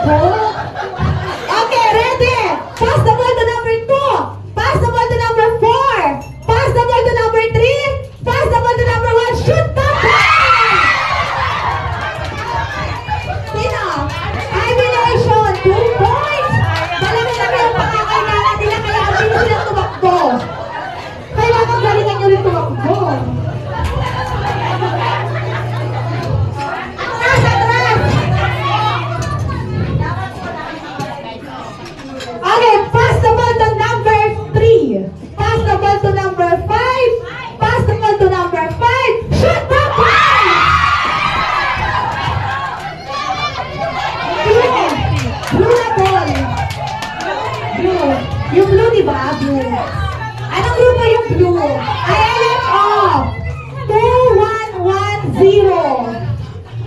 Okay, ready? Pass the ball to number 2. Pass the ball to number 4. Pass the ball to number 3. Pass the ball to number 1. Shoot the ball! Sino? Combination. 2 points. Malaki-laki ang pakakailangan nila kaya ang bilis silang tumakbo. Kailangan galingan nyo rin tumakbo. Okay, pass the ball to number 3. Pass the ball to number 5. Pass the ball to number 5. Shoot the ball! Blue na ball. Blue. Yung blue, di ba? Blue. Anong grupo yung blue? ILF-off. 2-1-1-0.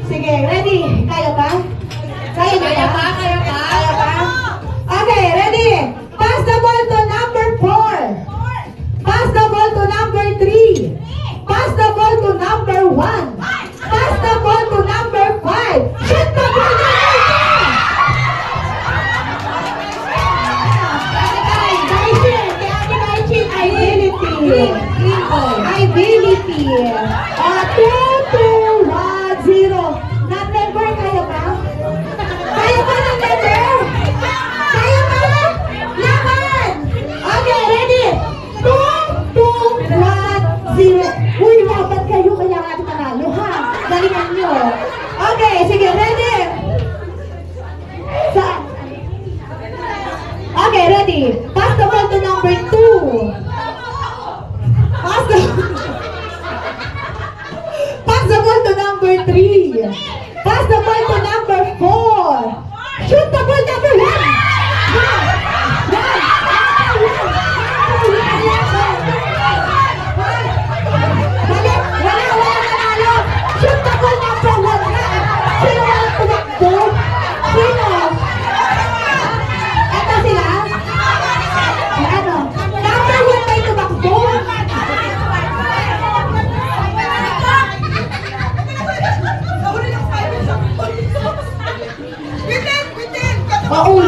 Sige, ready? Kaya ba? Kaya ba? Kaya ba? Kaya ba? Okay, ready? Pass the ball to number 4. Pass the ball to number 3. Pass the ball to number 1. Pass the ball to number 5. Shoot the ball to Ability. 2-2-1-0. Non-member, kaya ba? Kaya ba non-member? Kaya ba? Laban! Okay, ready? 2-2-1-0. Uy, laban kayo, kaya natin panalo, ha? Galingan nyo. Okay, sige, ready? Saan? Okay, ready? Pass the ball to number 2. Pass the ball to number 3. Pass the ball to number 4. Shoot the ball number 1. Wala. Shoot the ball number 1 na. Sino walang tumakbo? Sino? Ito sila? Ano? Number 1 may tumakbo? Mauli.